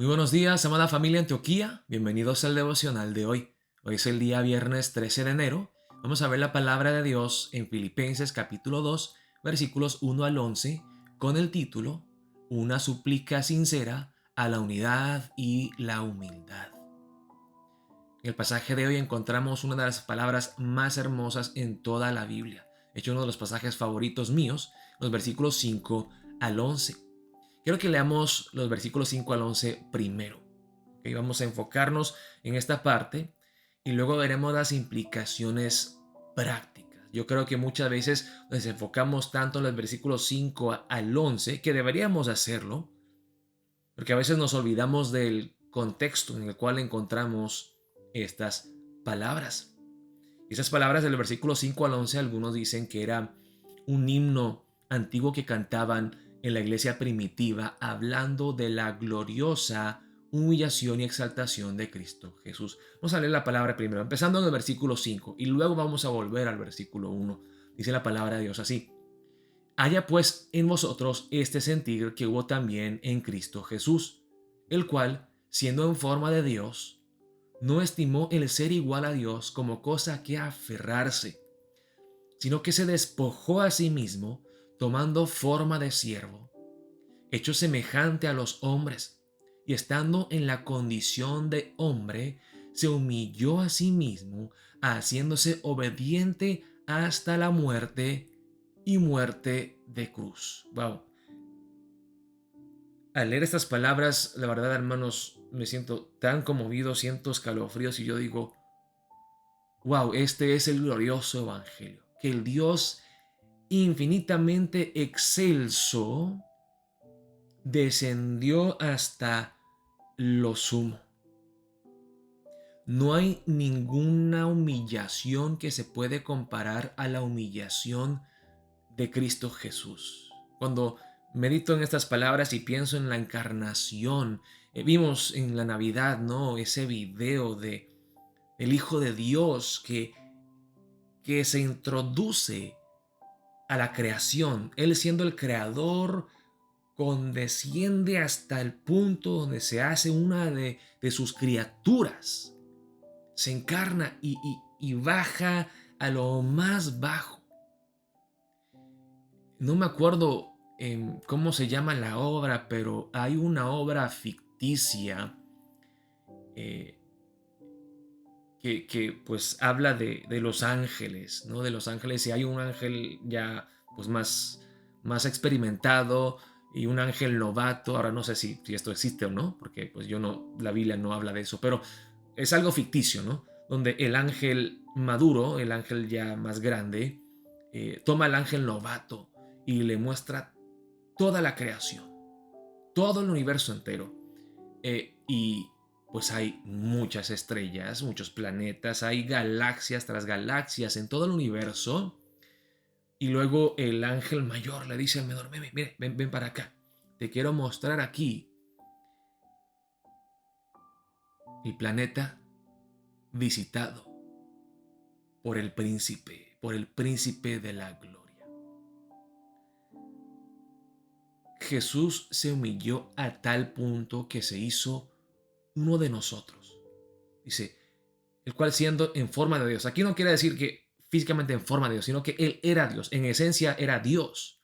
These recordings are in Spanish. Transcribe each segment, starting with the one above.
Muy buenos días, amada familia Antioquía. Bienvenidos al devocional de hoy. Hoy es el día viernes 13 de enero. Vamos a ver la palabra de Dios en Filipenses capítulo 2, versículos 1 al 11, con el título Una súplica sincera a la unidad y la humildad. En el pasaje de hoy encontramos una de las palabras más hermosas en toda la Biblia. De hecho, uno de los pasajes favoritos míos, los versículos 5 al 11. Quiero que leamos los versículos 5 al 11 primero. ¿Ok? Vamos a enfocarnos en esta parte y luego veremos las implicaciones prácticas. Yo creo que muchas veces nos enfocamos tanto en los versículos 5 al 11 que deberíamos hacerlo, porque a veces nos olvidamos del contexto en el cual encontramos estas palabras. Esas palabras del versículo 5 al 11, algunos dicen que era un himno antiguo que cantaban en la iglesia primitiva hablando de la gloriosa humillación y exaltación de Cristo Jesús. Vamos a leer la palabra primero, empezando en el versículo 5 y luego vamos a volver al versículo 1. Dice la palabra de Dios así: haya pues en vosotros este sentir que hubo también en Cristo Jesús, el cual, siendo en forma de Dios, no estimó el ser igual a Dios como cosa que aferrarse, sino que se despojó a sí mismo, tomando forma de siervo, hecho semejante a los hombres, y estando en la condición de hombre, se humilló a sí mismo, haciéndose obediente hasta la muerte y muerte de cruz. Wow. Al leer estas palabras, la verdad, hermanos, me siento tan conmovido, siento escalofríos y yo digo, wow, este es el glorioso evangelio, que el Dios infinitamente excelso descendió hasta lo sumo. No hay ninguna humillación que se puede comparar a la humillación de Cristo Jesús. Cuando medito en estas palabras y pienso en la encarnación, vimos en la Navidad, ¿no? Ese video de el Hijo de Dios que se introduce a la creación. Él siendo el creador, condesciende hasta el punto donde se hace una de sus criaturas. Se encarna y baja a lo más bajo. No me acuerdo cómo se llama la obra, pero hay una obra ficticia eh, que pues habla de los ángeles, ¿no? De los ángeles, y hay un ángel ya pues más experimentado y un ángel novato. Ahora no sé si esto existe o no, porque pues yo no, la Biblia no habla de eso, pero es algo ficticio, ¿no? Donde el ángel maduro, el ángel ya más grande, toma al ángel novato y le muestra toda la creación, todo el universo entero. Y pues hay muchas estrellas, muchos planetas, hay galaxias tras galaxias en todo el universo. Y luego el ángel mayor le dice al menor, mire, ven para acá. Te quiero mostrar aquí el planeta visitado por el príncipe de la gloria. Jesús se humilló a tal punto que se hizo uno de nosotros. Dice, el cual siendo en forma de Dios. Aquí no quiere decir que físicamente en forma de Dios, sino que Él era Dios, en esencia era Dios.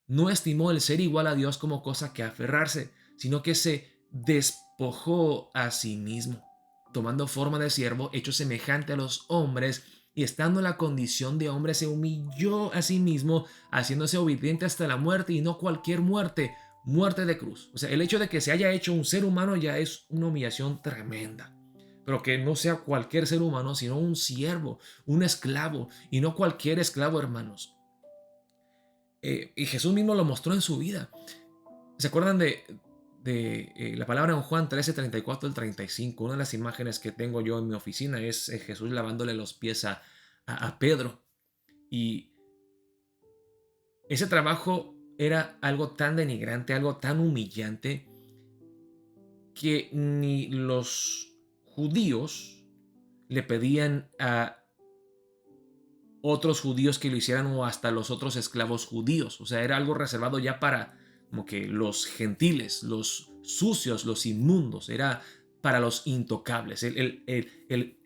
No estimó el ser igual a Dios como cosa que aferrarse, sino que se despojó a sí mismo, tomando forma de siervo, hecho semejante a los hombres, y estando en la condición de hombre, se humilló a sí mismo, haciéndose obediente hasta la muerte, y no cualquier muerte, muerte de cruz. O sea, el hecho de que se haya hecho un ser humano ya es una humillación tremenda. Pero que no sea cualquier ser humano, sino un siervo, un esclavo, y no cualquier esclavo, hermanos. Y Jesús mismo lo mostró en su vida. ¿Se acuerdan de la palabra en Juan 13, 34 al 35? Una de las imágenes que tengo yo en mi oficina es Jesús lavándole los pies a Pedro. Y ese trabajo era algo tan denigrante, algo tan humillante, que ni los judíos le pedían a otros judíos que lo hicieran, o hasta los otros esclavos judíos. O sea, era algo reservado ya para como que los gentiles, los sucios, los inmundos, era para los intocables, el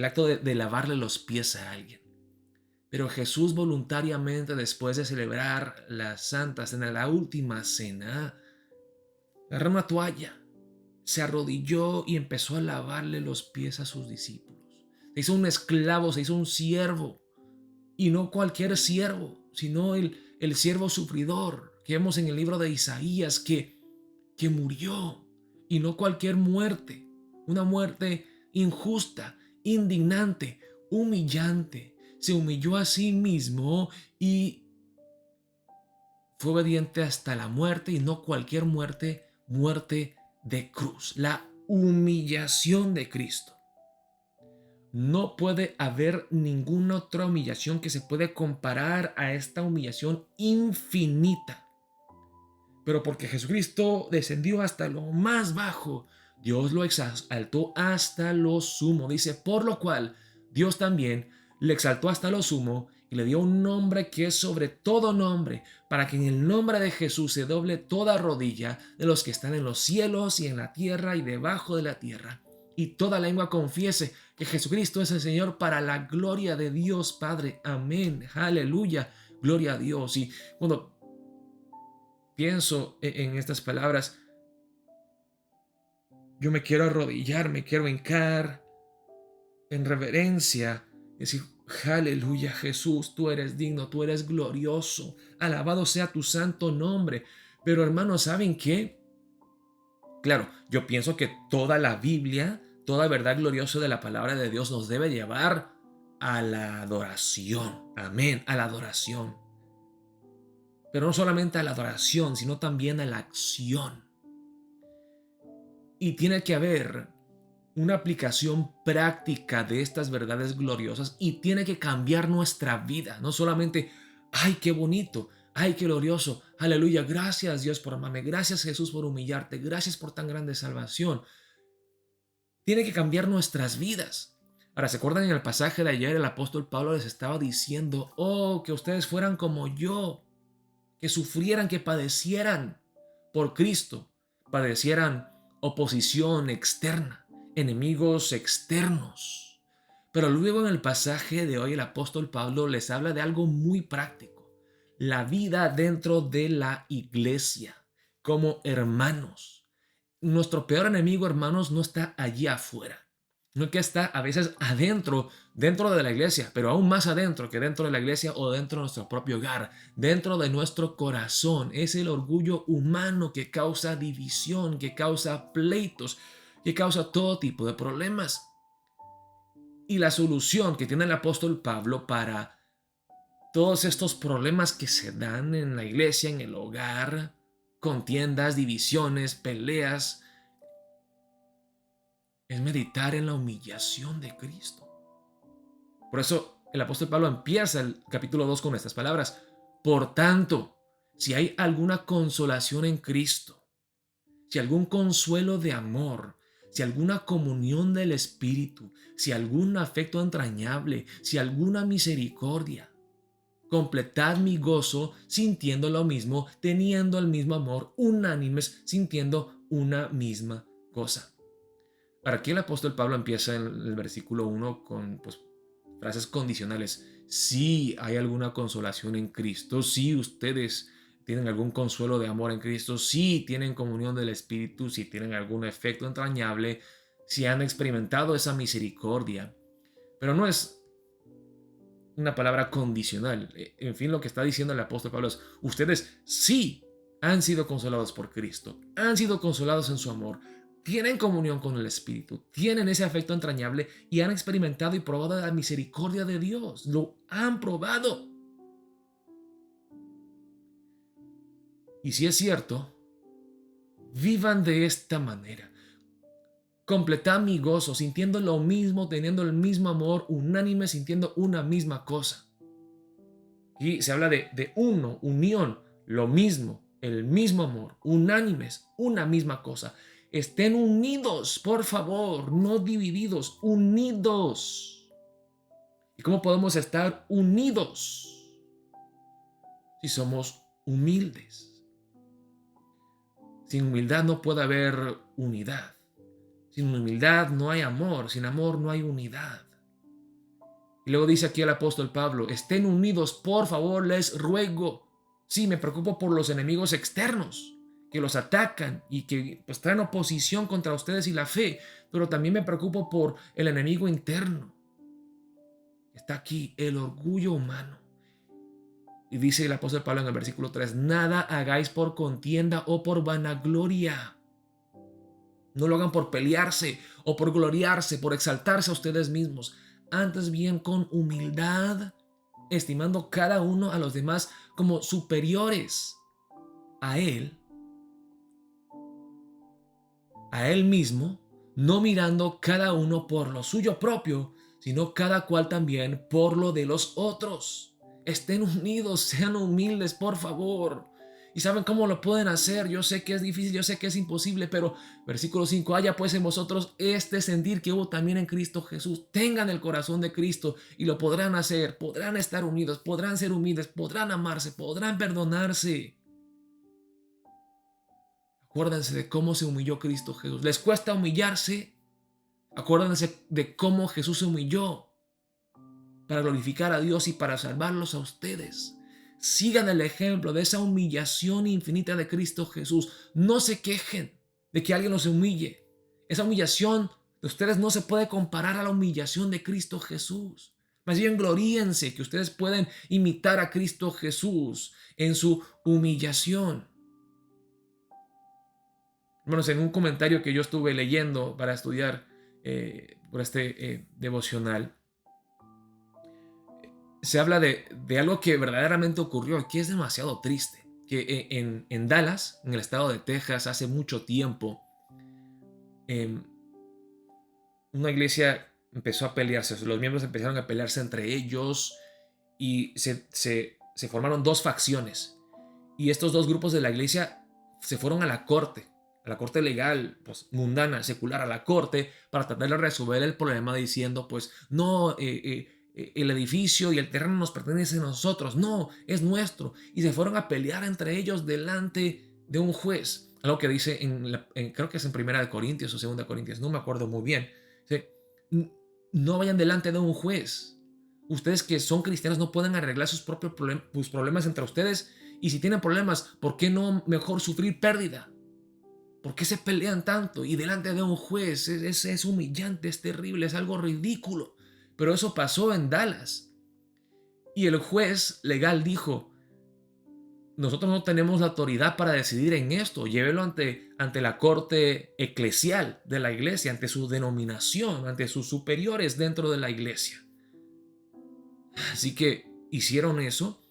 acto de lavarle los pies a alguien. Pero Jesús voluntariamente, después de celebrar la Santa Cena, la última cena, agarró una toalla, se arrodilló y empezó a lavarle los pies a sus discípulos. Se hizo un esclavo, se hizo un siervo, y no cualquier siervo, sino el siervo sufridor que vemos en el libro de Isaías, que murió, y no cualquier muerte, una muerte injusta, indignante, humillante. Se humilló a sí mismo y fue obediente hasta la muerte, y no cualquier muerte, muerte de cruz, la humillación de Cristo. No puede haber ninguna otra humillación que se puede comparar a esta humillación infinita. Pero porque Jesucristo descendió hasta lo más bajo, Dios lo exaltó hasta lo sumo. Dice, por lo cual Dios también le exaltó hasta lo sumo y le dio un nombre que es sobre todo nombre, para que en el nombre de Jesús se doble toda rodilla de los que están en los cielos y en la tierra y debajo de la tierra, y toda lengua confiese que Jesucristo es el Señor, para la gloria de Dios Padre. Amén. Aleluya. Gloria a Dios. Y cuando pienso en estas palabras, yo me quiero arrodillar, me quiero hincar en reverencia, decir, aleluya Jesús, tú eres digno, tú eres glorioso, alabado sea tu santo nombre. Pero hermanos, ¿saben qué? Claro, yo pienso que toda la Biblia, toda verdad gloriosa de la palabra de Dios nos debe llevar a la adoración. Amén, a la adoración. Pero no solamente a la adoración, sino también a la acción. Y tiene que haber una aplicación práctica de estas verdades gloriosas, y tiene que cambiar nuestra vida. No solamente, ay, qué bonito, ay, qué glorioso, aleluya, gracias Dios por amarme, gracias Jesús por humillarte, gracias por tan grande salvación. Tiene que cambiar nuestras vidas. Ahora, ¿se acuerdan en el pasaje de ayer? El apóstol Pablo les estaba diciendo, oh, que ustedes fueran como yo, que sufrieran, que padecieran por Cristo, padecieran oposición externa, enemigos externos. Pero luego en el pasaje de hoy el apóstol Pablo les habla de algo muy práctico, la vida dentro de la iglesia, como hermanos. Nuestro peor enemigo, hermanos, no está allí afuera, no, que está a veces adentro, dentro de la iglesia, pero aún más adentro que dentro de la iglesia o dentro de nuestro propio hogar, dentro de nuestro corazón. Es el orgullo humano que causa división, que causa pleitos, que causa todo tipo de problemas. Y la solución que tiene el apóstol Pablo para todos estos problemas que se dan en la iglesia, en el hogar, contiendas, divisiones, peleas, es meditar en la humillación de Cristo. Por eso el apóstol Pablo empieza el capítulo 2 con estas palabras. Por tanto, si hay alguna consolación en Cristo, si algún consuelo de amor, si alguna comunión del Espíritu, si algún afecto entrañable, si alguna misericordia, completad mi gozo sintiendo lo mismo, teniendo el mismo amor, unánimes, sintiendo una misma cosa. Para aquí el apóstol Pablo empieza en el versículo 1 con frases condicionales. Si hay alguna consolación en Cristo, si ustedes tienen algún consuelo de amor en Cristo, si tienen comunión del Espíritu, si tienen algún efecto entrañable, si han experimentado esa misericordia. Pero no es una palabra condicional. En fin, lo que está diciendo el apóstol Pablo es, ustedes sí han sido consolados por Cristo, han sido consolados en su amor, tienen comunión con el Espíritu, tienen ese afecto entrañable y han experimentado y probado la misericordia de Dios. Lo han probado. Y si es cierto, vivan de esta manera. Completad mi gozo, sintiendo lo mismo, teniendo el mismo amor, unánime, sintiendo una misma cosa. Y se habla de uno, unión, lo mismo, el mismo amor, unánimes, una misma cosa. Estén unidos, por favor, no divididos, unidos. ¿Y cómo podemos estar unidos? Si somos humildes, Sin humildad no puede haber unidad. Sin humildad no hay amor. Sin amor no hay unidad. Y luego dice aquí el apóstol Pablo, estén unidos, por favor, les ruego. Sí, me preocupo por los enemigos externos que los atacan y que pues traen oposición contra ustedes y la fe, pero también me preocupo por el enemigo interno. Está aquí, el orgullo humano. Y dice el apóstol Pablo en el versículo 3, nada hagáis por contienda o por vanagloria. No lo hagan por pelearse o por gloriarse, por exaltarse a ustedes mismos. Antes bien con humildad, estimando cada uno a los demás como superiores a él mismo, no mirando cada uno por lo suyo propio, sino cada cual también por lo de los otros. Estén unidos, sean humildes, por favor. ¿Y saben cómo lo pueden hacer? Yo sé que es difícil, yo sé que es imposible, pero versículo 5, haya pues en vosotros este sentir que hubo también en Cristo Jesús. Tengan el corazón de Cristo y lo podrán hacer, podrán estar unidos, podrán ser humildes, podrán amarse, podrán perdonarse. Acuérdense de cómo se humilló Cristo Jesús. ¿Les cuesta humillarse? Acuérdense de cómo Jesús se humilló para glorificar a Dios y para salvarlos a ustedes. Sigan el ejemplo de esa humillación infinita de Cristo Jesús. No se quejen de que alguien los humille. Esa humillación de ustedes no se puede comparar a la humillación de Cristo Jesús. Más bien gloríense que ustedes pueden imitar a Cristo Jesús en su humillación. Hermanos, en un comentario que yo estuve leyendo para estudiar por este devocional, se habla de algo que verdaderamente ocurrió, que es demasiado triste. Que en Dallas, en el estado de Texas, hace mucho tiempo, una iglesia empezó a pelearse, los miembros empezaron a pelearse entre ellos y se formaron dos facciones. Y estos dos grupos de la iglesia se fueron a la corte legal, pues mundana, secular, a la corte, para tratar de resolver el problema diciendo, pues, no, el edificio y el terreno nos pertenecen a nosotros, no, es nuestro. Y se fueron a pelear entre ellos delante de un juez. Algo que dice, creo que es en 1 Corintios o 2 Corintios, no me acuerdo muy bien. No vayan delante de un juez. Ustedes que son cristianos no pueden arreglar sus propios problemas entre ustedes. Y si tienen problemas, ¿por qué no mejor sufrir pérdida? ¿Por qué se pelean tanto? Y delante de un juez es humillante, es terrible, es algo ridículo. Pero eso pasó en Dallas. Y el juez legal dijo, nosotros no tenemos la autoridad para decidir en esto. Llévelo ante la corte eclesial de la iglesia, ante su denominación, ante sus superiores dentro de la iglesia. Así que hicieron eso.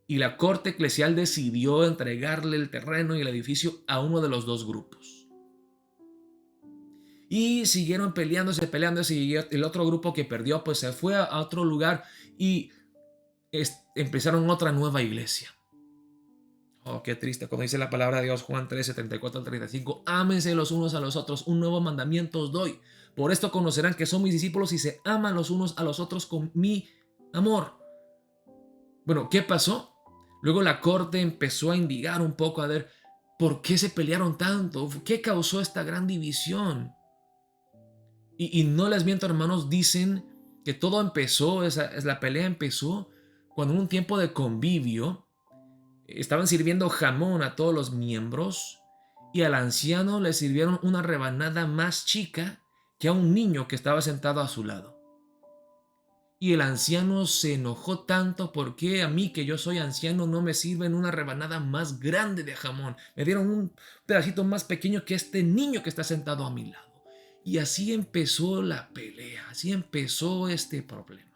Y la corte eclesial decidió entregarle el terreno y el edificio a uno de los dos grupos. Y siguieron peleándose, y el otro grupo que perdió pues se fue a otro lugar y empezaron otra nueva iglesia. Oh, qué triste. Cuando dice la palabra de Dios, Juan 13, 34 al 35, ámense los unos a los otros, un nuevo mandamiento os doy. Por esto conocerán que son mis discípulos y se aman los unos a los otros con mi amor. Bueno, ¿qué pasó? Luego la corte empezó a indigar un poco a ver por qué se pelearon tanto, qué causó esta gran división. Y no les miento, hermanos, dicen que todo empezó, la pelea empezó cuando en un tiempo de convivio estaban sirviendo jamón a todos los miembros y al anciano le sirvieron una rebanada más chica que a un niño que estaba sentado a su lado. Y el anciano se enojó tanto porque a mí, que yo soy anciano, no me sirven una rebanada más grande de jamón. Me dieron un pedacito más pequeño que este niño que está sentado a mi lado. Y así empezó la pelea, así empezó este problema.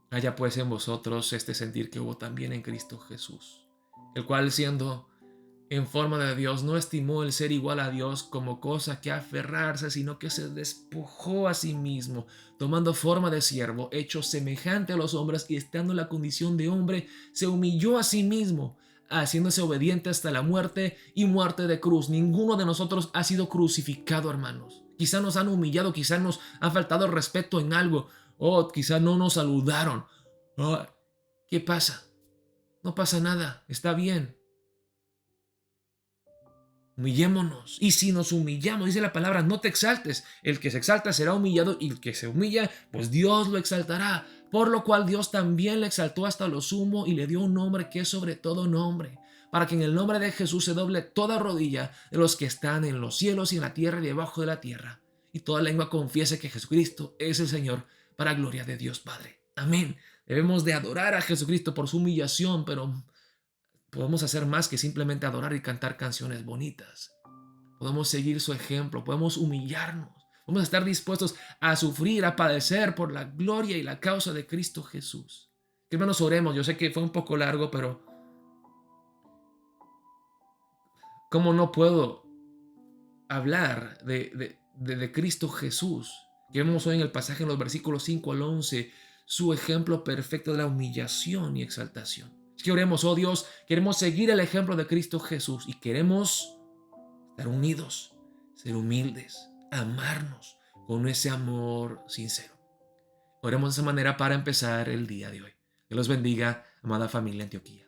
Haya pues en vosotros este sentir que hubo también en Cristo Jesús, el cual siendo en forma de Dios, no estimó el ser igual a Dios como cosa que aferrarse, sino que se despojó a sí mismo, tomando forma de siervo, hecho semejante a los hombres y estando en la condición de hombre, se humilló a sí mismo, haciéndose obediente hasta la muerte y muerte de cruz. Ninguno de nosotros ha sido crucificado, hermanos. Quizá nos han humillado, quizá nos ha faltado el respeto en algo, o quizá no nos saludaron. Oh, ¿qué pasa? No pasa nada, está bien. Humillémonos. Y si nos humillamos, dice la palabra, no te exaltes. El que se exalta será humillado y el que se humilla, pues Dios lo exaltará. Por lo cual Dios también le exaltó hasta lo sumo y le dio un nombre que es sobre todo nombre, para que en el nombre de Jesús se doble toda rodilla de los que están en los cielos y en la tierra y debajo de la tierra. Y toda lengua confiese que Jesucristo es el Señor, para gloria de Dios Padre. Amén. Debemos de adorar a Jesucristo por su humillación, pero podemos hacer más que simplemente adorar y cantar canciones bonitas. Podemos seguir su ejemplo, podemos humillarnos, podemos estar dispuestos a sufrir, a padecer por la gloria y la causa de Cristo Jesús. Hermanos, oremos. Yo sé que fue un poco largo, pero ¿cómo no puedo hablar de Cristo Jesús? Que vemos hoy en el pasaje en los versículos 5 al 11, su ejemplo perfecto de la humillación y exaltación. Es que oremos, oh Dios, queremos seguir el ejemplo de Cristo Jesús y queremos estar unidos, ser humildes, amarnos con ese amor sincero. Oremos de esa manera para empezar el día de hoy. Dios los bendiga, amada familia Antioquía.